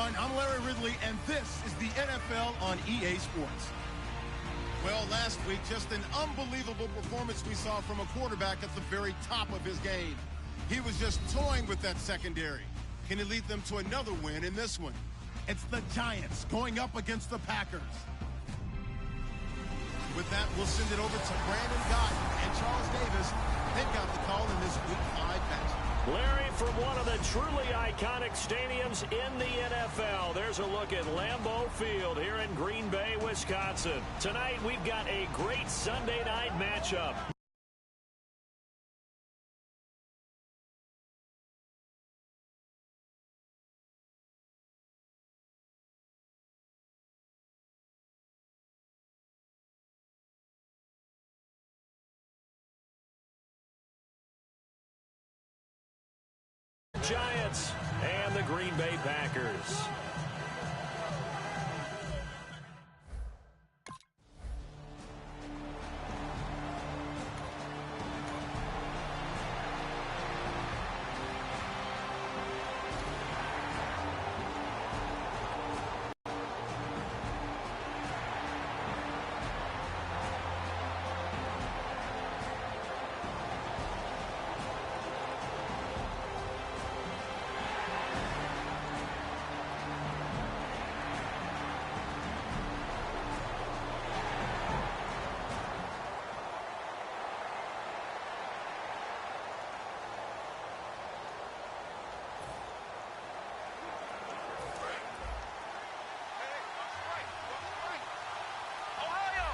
everyone. I'm Larry Ridley, and this is the NFL on EA Sports. Well, last week, just an unbelievable performance we saw from a quarterback at the very top of his game. He was just toying with that secondary. Can he lead them to another win in this one? It's the Giants going up against the Packers. With that, we'll send it over to Brandon Gott and Charles Davis. They've got the call in this Week 5 matchup. Larry, from one of the truly iconic stadiums in the NFL, there's a look at Lambeau Field here in Green Bay, Wisconsin. Tonight, we've got a great Sunday night matchup. Giants and the Green Bay Packers.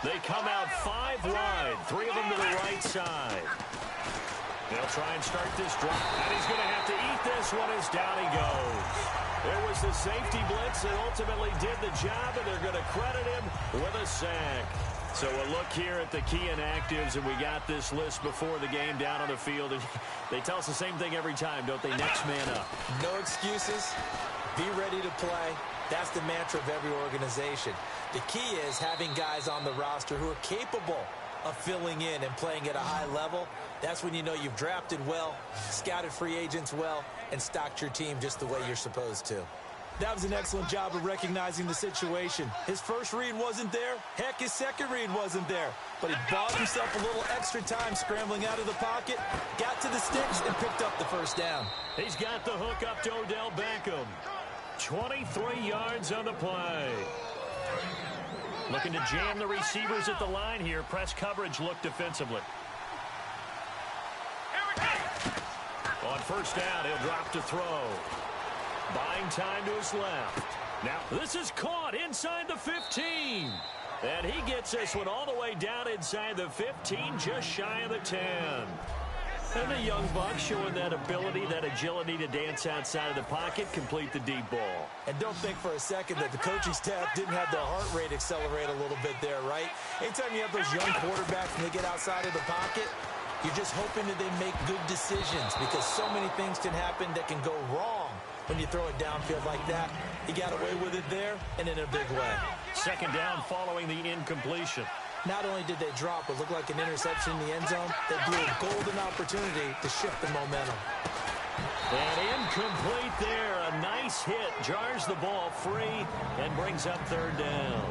They come out 5 wide, 3 of them to the right side. They'll try and start this drive, and he's going to have to eat this one as down he goes. There was the safety blitz that ultimately did the job, and they're going to credit him with a sack. So a look here at the key inactives, and we got this list before the game down on the field. And they tell us the same thing every time, don't they? Next man up. No excuses. Be ready to play. That's the mantra of every organization. The key is having guys on the roster who are capable of filling in and playing at a high level. That's when you know you've drafted well, scouted free agents well, and stocked your team just the way you're supposed to. That was an excellent job of recognizing the situation. His first read wasn't there. Heck, his second read wasn't there. But he bought himself a little extra time scrambling out of the pocket, got to the sticks, and picked up the first down. He's got the hook up to Odell Beckham. 23 yards on the play. Looking to jam the receivers at the line here. Press coverage look defensively. On first down, he'll drop to throw. Buying time to his left. Now, this is caught inside the 15. And he gets this one all the way down inside the 15, just shy of the 10. And the young buck showing that ability, that agility to dance outside of the pocket, complete the deep ball. And don't think for a second that the coaching staff didn't have their heart rate accelerate a little bit there, right? Anytime you have those young quarterbacks and they get outside of the pocket, you're just hoping that they make good decisions because so many things can happen that can go wrong when you throw it downfield like that. He got away with it there and in a big way. Second down following the incompletion. Not only did they drop what looked like an interception in the end zone, they blew a golden opportunity to shift the momentum. And incomplete there. A nice hit. Jars the ball free and brings up third down.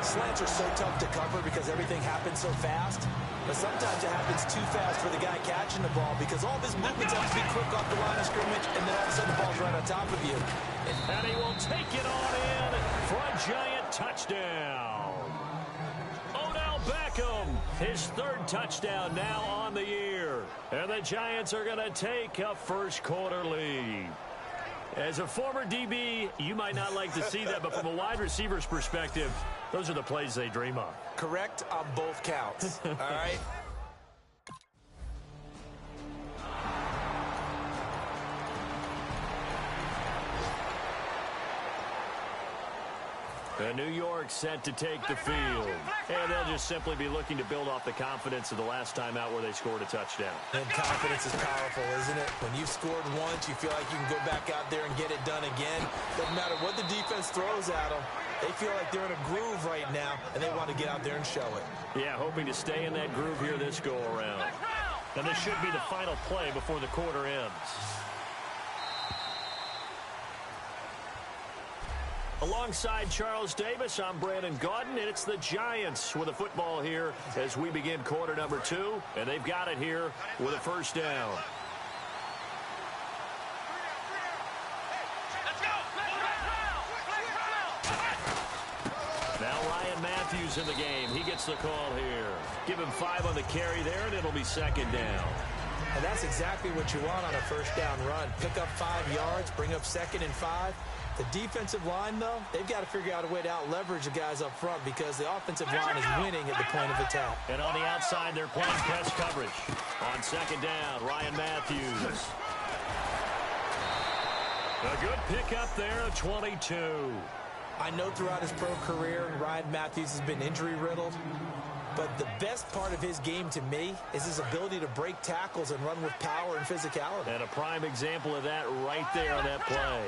Slants are so tough to cover because everything happens so fast. But sometimes it happens too fast for the guy catching the ball because all of his movements have to be quick off the line of scrimmage, and then all of a sudden the ball's right on top of you. And he will take it on in for a giant touchdown. Odell Beckham, his third touchdown now on the year. And the Giants are going to take a first quarter lead. As a former DB, you might not like to see that, but from a wide receiver's perspective, those are the plays they dream of. Correct on both counts. All right? And New York set to take the field. And they'll just simply be looking to build off the confidence of the last time out where they scored a touchdown. And confidence is powerful, isn't it? When you've scored once, you feel like you can go back out there and get it done again. Doesn't matter what the defense throws at them. They feel like they're in a groove right now, and they want to get out there and show it. Yeah, hoping to stay in that groove here this go-around. And this should be the final play before the quarter ends. Alongside Charles Davis, I'm Brandon Gaudin, and it's the Giants with a football here as we begin quarter number 2, and they've got it here with a first down. Now Ryan Matthews in the game. He gets the call here. Give him 5 on the carry there, and it'll be second down. And that's exactly what you want on a first down run. Pick up 5 yards, bring up 2nd and 5. The defensive line, though, they've got to figure out a way to out-leverage the guys up front because the offensive line is winning at the point of attack. And on the outside, they're playing press coverage. On second down, Ryan Matthews. A good pickup there at 22. I know throughout his pro career, Ryan Matthews has been injury-riddled. But the best part of his game to me is his ability to break tackles and run with power and physicality. And a prime example of that right there on that play.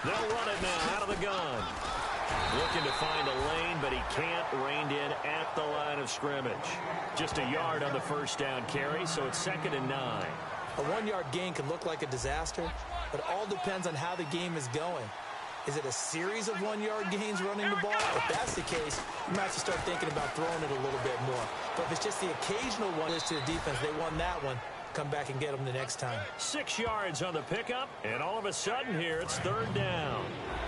They'll run it now out of the gun. Looking to find a lane, but he can't. Reined in at the line of scrimmage. Just a yard on the first down carry, so it's 2nd and 9. A 1-yard gain can look like a disaster, but all depends on how the game is going. Is it a series of 1-yard gains running the ball? If that's the case, you might have to start thinking about throwing it a little bit more. But if it's just the occasional one to the defense, they won that one, come back and get them the next time. 6 yards on the pickup, and all of a sudden here, it's 3rd down.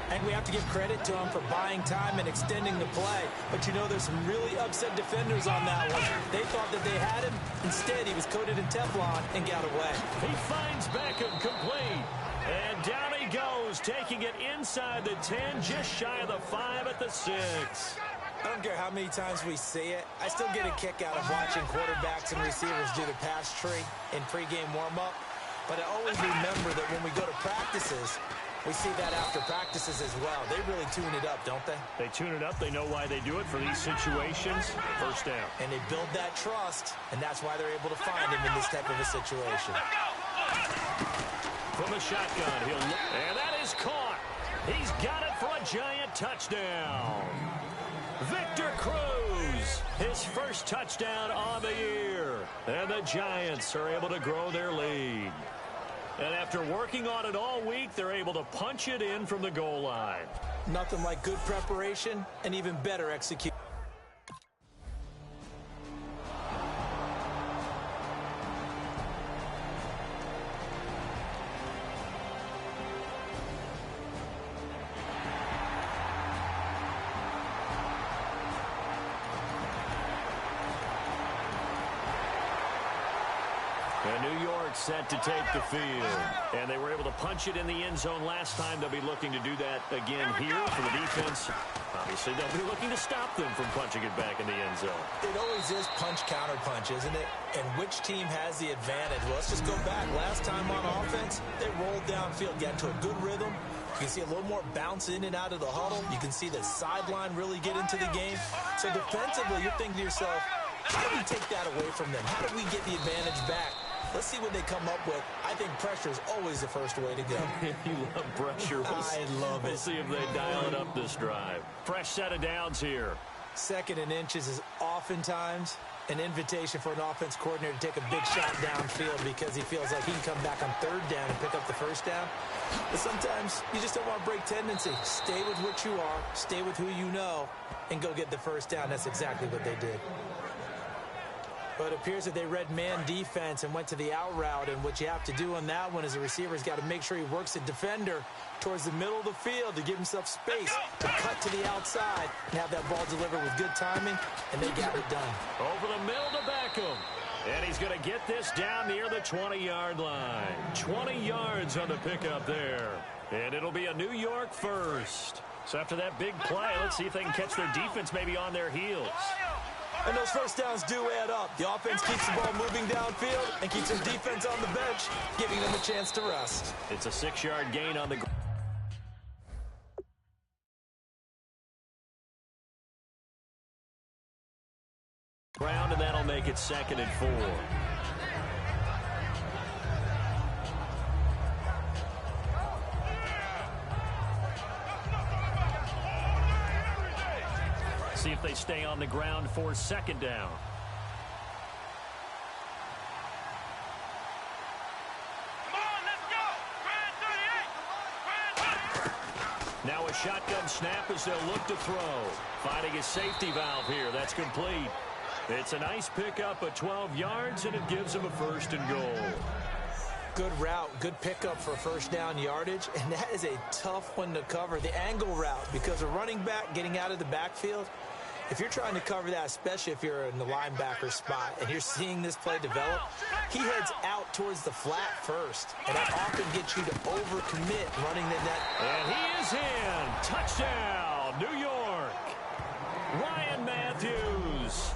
And we have to give credit to him for buying time and extending the play. But you know, there's some really upset defenders on that one. They thought that they had him. Instead, he was coated in Teflon and got away. He finds Beckham complete. And down he goes, taking it inside the 10, just shy of the 5 at the 6. I don't care how many times we see it. I still get a kick out of watching quarterbacks and receivers do the pass tree in pregame warm-up. But I always remember that when we go to practices, we see that after practices as well. They really tune it up, don't they? They tune it up. They know why they do it for these situations. First down. And they build that trust, and that's why they're able to find him in this type of a situation. From the shotgun, and that is caught. He's got it for a Giant touchdown. Victor Cruz, his first touchdown on the year. And the Giants are able to grow their lead. And after working on it all week, they're able to punch it in from the goal line. Nothing like good preparation and even better execution. And New York set to take the field. And they were able to punch it in the end zone last time. They'll be looking to do that again here for the defense. Obviously, they'll be looking to stop them from punching it back in the end zone. It always is punch-counter-punch, isn't it? And which team has the advantage? Well, let's just go back. Last time on offense, they rolled downfield, got to a good rhythm. You can see a little more bounce in and out of the huddle. You can see the sideline really get into the game. So defensively, you're thinking to yourself, how do we take that away from them? How do we get the advantage back? Let's see what they come up with. I think pressure is always the first way to go. You love pressure. I love it. We'll see if they dial it up this drive. Fresh set of downs here. 2nd and inches is oftentimes an invitation for an offense coordinator to take a big shot downfield because he feels like he can come back on 3rd down and pick up the first down. But sometimes you just don't want to break tendency. Stay with what you are, stay with who you know, and go get the first down. That's exactly what they did. But it appears that they read man defense and went to the out route. And what you have to do on that one is the receiver's got to make sure he works the defender towards the middle of the field to give himself space to cut to the outside and have that ball delivered with good timing, and they got it done. Over the middle to Beckham. And he's going to get this down near the 20-yard line. 20 yards on the pickup there. And it'll be a New York first. So after that big play, let's see if they can catch their defense maybe on their heels. And those first downs do add up. The offense keeps the ball moving downfield and keeps their defense on the bench, giving them a chance to rest. It's a 6-yard gain on the ground, and that'll make it 2nd and 4. See if they stay on the ground for 2nd down. Now a shotgun snap as they'll look to throw. Finding a safety valve here. That's complete. It's a nice pickup at 12 yards, and it gives them a 1st and goal. Good route, good pickup for first down yardage, and that is a tough one to cover, the angle route, because a running back getting out of the backfield, if you're trying to cover that, especially if you're in the linebacker spot and you're seeing this play develop, he heads out towards the flat first, and that often gets you to overcommit running the net. And he is in. Touchdown, New York. Ryan Matthews.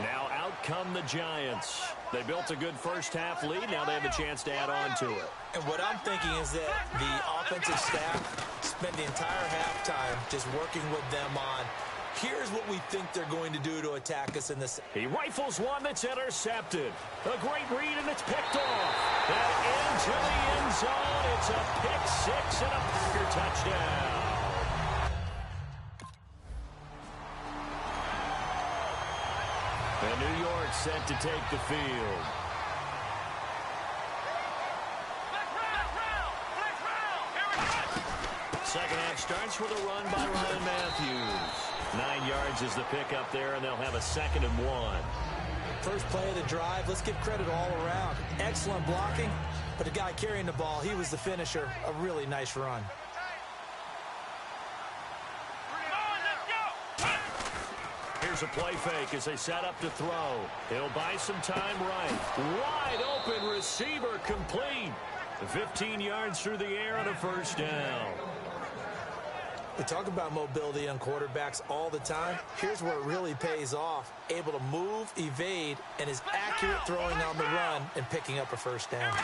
Now out come the Giants. They built a good first-half lead. Now they have a chance to add on to it. And what I'm thinking is that the offensive staff spent the entire halftime just working with them on, here's what we think they're going to do to attack us in this. He rifles one that's intercepted. A great read, and it's picked off. And into the end zone. It's a pick six and a Packer touchdown. And New York set to take the field. Second half starts with a run by Ryan Matthews. 9 yards is the pickup there, and they'll have a 2nd and 1. First play of the drive, let's give credit all around. Excellent blocking, but the guy carrying the ball, he was the finisher. A really nice run. Here's a play fake as they set up to throw. He'll buy some time right. Wide open receiver complete. 15 yards through the air and a 1st down. We talk about mobility on quarterbacks all the time. Here's where it really pays off. Able to move, evade, and is accurate throwing on the run and picking up a 1st down.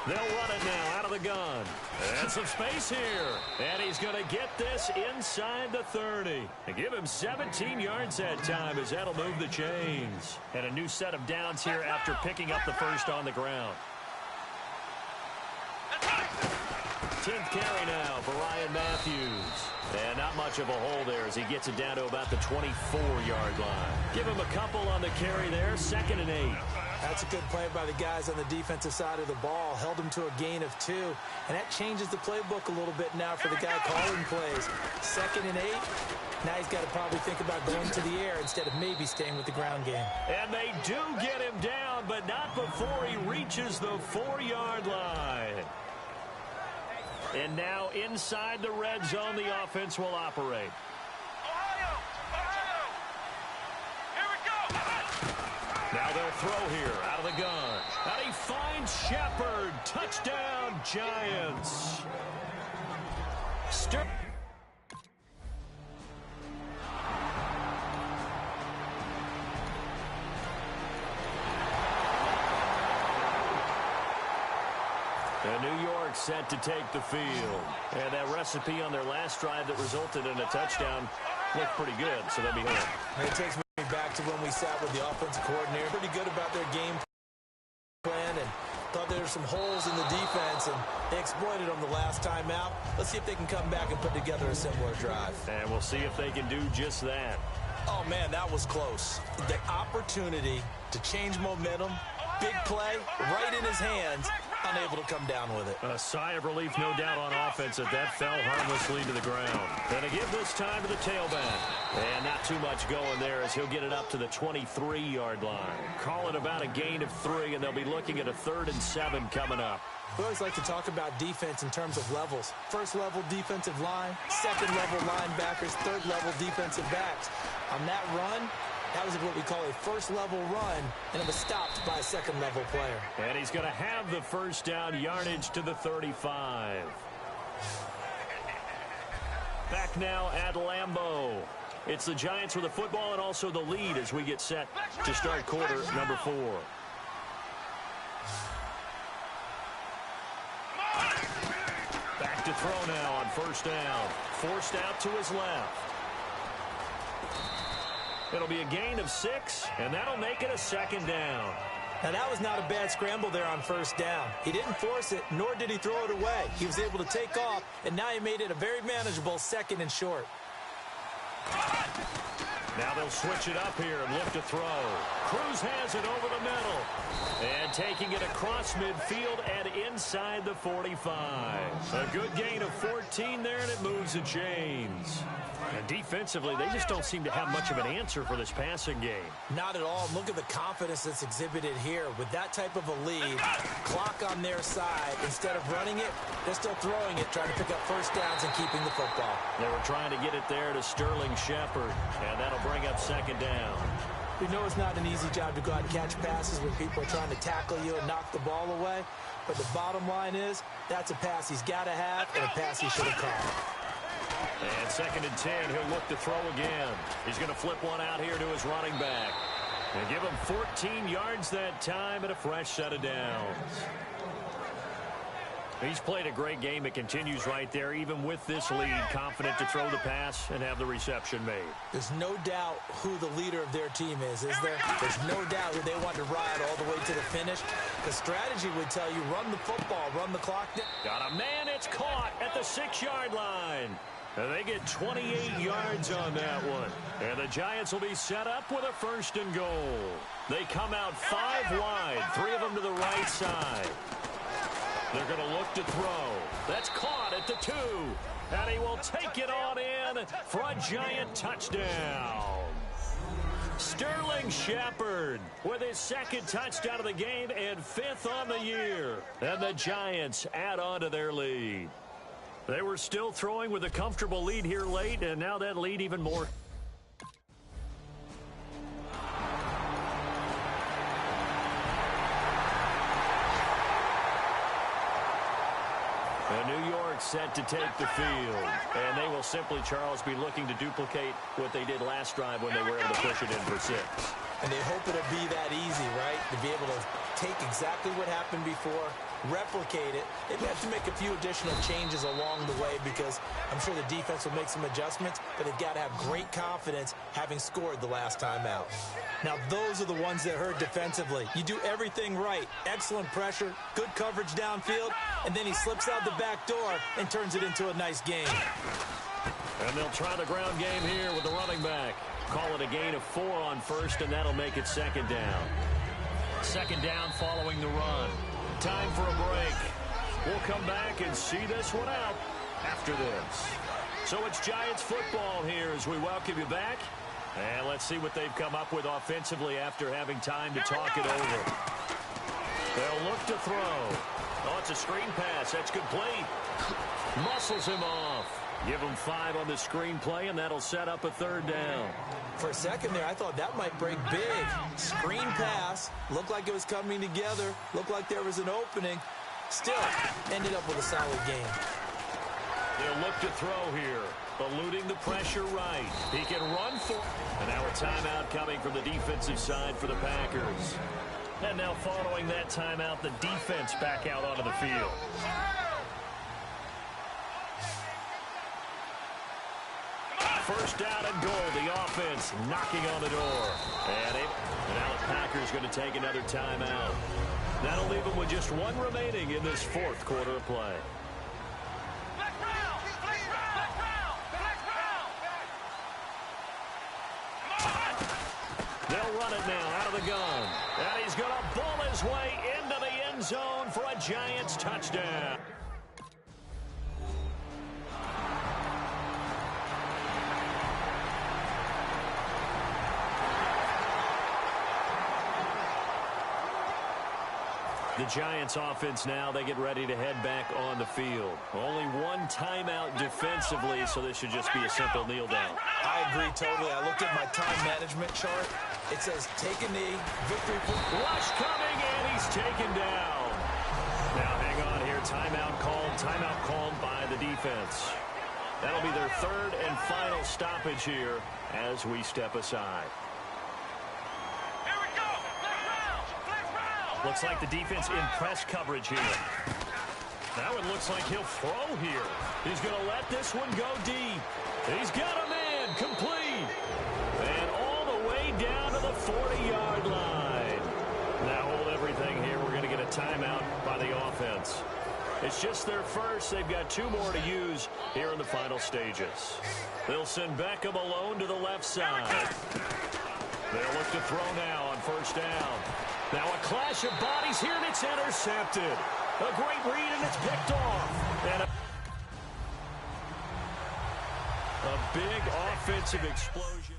They'll run it now out of the gun. And some space here. And he's going to get this inside the 30. And give him 17 yards that time as that'll move the chains. And a new set of downs here after picking up the 1st on the ground. 10th carry now for Ryan Matthews. And not much of a hole there as he gets it down to about the 24-yard line. Give him a couple on the carry there. 2nd and 8. That's a good play by the guys on the defensive side of the ball. Held him to a gain of 2. And that changes the playbook a little bit now for the guy calling plays. 2nd and 8. Now he's got to probably think about going to the air instead of maybe staying with the ground game. And they do get him down, but not before he reaches the 4-yard line. And now inside the red zone, the offense will operate. Now they'll throw here out of the gun. And he finds Shepard. Touchdown, Giants. And New York set to take the field. And that recipe on their last drive that resulted in a touchdown looked pretty good, so they'll be home. It takes me back to when we sat with the offensive coordinator. Pretty good about their game plan and thought there were some holes in the defense, and they exploited them the last time out. Let's see if they can come back and put together a similar drive. And we'll see if they can do just that. Oh, man, that was close. The opportunity to change momentum, big play, right in his hands, unable to come down with it. A sigh of relief, no doubt, on offense that fell harmlessly to the ground. And to give this time to the tailback. And not too much going there as he'll get it up to the 23-yard line. Call it about a gain of 3, and they'll be looking at a 3rd and 7 coming up. We always like to talk about defense in terms of levels. First level defensive line, second level linebackers, third level defensive backs. On that run, that was what we call a first-level run, and it was stopped by a second-level player. And he's going to have the 1st down, yardage to the 35. Back now at Lambeau. It's the Giants with the football and also the lead as we get set to start quarter number 4. Back to throw now on 1st down. Forced out to his left. It'll be a gain of 6, and that'll make it a 2nd down. Now, that was not a bad scramble there on 1st down. He didn't force it, nor did he throw it away. He was able to take off, and now he made it a very manageable 2nd and short. Now they'll switch it up here and look to throw. Cruz has it over the middle. And taking it across midfield and inside the 45. A good gain of 14 there, and it moves the chains. And defensively, they just don't seem to have much of an answer for this passing game. Not at all. Look at the confidence that's exhibited here. With that type of a lead, clock on their side, instead of running it, they're still throwing it, trying to pick up first downs and keeping the football. They were trying to get it there to Sterling Shepard, and that'll bring up second down. We know it's not an easy job to go out and catch passes when people are trying to tackle you and knock the ball away, but the bottom line is that's a pass he's got to have and a pass he should have caught. And 2nd and 10, he'll look to throw again. He's going to flip one out here to his running back. And give him 14 yards that time and a fresh set of downs. He's played a great game. It continues right there, even with this lead, confident to throw the pass and have the reception made. There's no doubt who the leader of their team is there? There's no doubt who they want to ride all the way to the finish. The strategy would tell you, run the football, run the clock down. Got a man, it's caught at the 6-yard line. And they get 28 yards on that one. And the Giants will be set up with a 1st and goal. They come out 5 wide, 3 of them to the right side. They're going to look to throw. That's caught at the 2. And he will take it on in for a Giant touchdown. Sterling Shepard with his 2nd touchdown of the game and 5th on the year. And the Giants add on to their lead. They were still throwing with a comfortable lead here late, and now that lead even more. And New York set to take the field. And they will simply, Charles, be looking to duplicate what they did last drive when they were able to push it in for 6. And they hope it'll be that easy, right? To be able to take exactly what happened before, replicate it. They may have to make a few additional changes along the way because I'm sure the defense will make some adjustments, but they've got to have great confidence having scored the last time out. Now, those are the ones that hurt defensively. You do everything right. Excellent pressure, good coverage downfield, and then he slips out the back door and turns it into a nice game. And they'll try the ground game here with the running back. Call it a gain of 4 on 1st, and that'll make it 2nd down. 2nd down following the run. Time for a break. We'll come back and see this one out after this. So it's Giants football here as we welcome you back. And let's see what they've come up with offensively after having time to talk it over. They'll look to throw. Oh, it's a screen pass. That's complete. Muscles him off. Give him 5 on the screen play, and that'll set up a 3rd down. For a second there, I thought that might break big. Screen pass. Looked like it was coming together. Looked like there was an opening. Still, ended up with a solid game. They'll look to throw here. Eluding the pressure right. He can run for. And now a timeout coming from the defensive side for the Packers. And now following that timeout, the defense back out onto the field. First down and goal. The offense knocking on the door. And now the Packers going to take another timeout. That'll leave them with just 1 remaining in this 4th quarter of play. They'll run it now out of the gun. And he's going to ball his way into the end zone for a Giants touchdown. The Giants offense now, they get ready to head back on the field. Only 1 timeout defensively, so this should just be a simple kneel down. I agree totally. I looked at my time management chart. It says take a knee, victory. Rush coming, and he's taken down. Now hang on here. Timeout called by the defense. That'll be their 3rd and final stoppage here as we step aside. Looks like the defense in press coverage here. Now it looks like he'll throw here. He's going to let this one go deep. He's got a man complete. And all the way down to the 40-yard line. Now hold everything here. We're going to get a timeout by the offense. It's just their first. They've got 2 more to use here in the final stages. They'll send Beckham alone to the left side. They'll look to throw now on first down. Now a clash of bodies here, and it's intercepted. A great read, and it's picked off. And a big offensive explosion.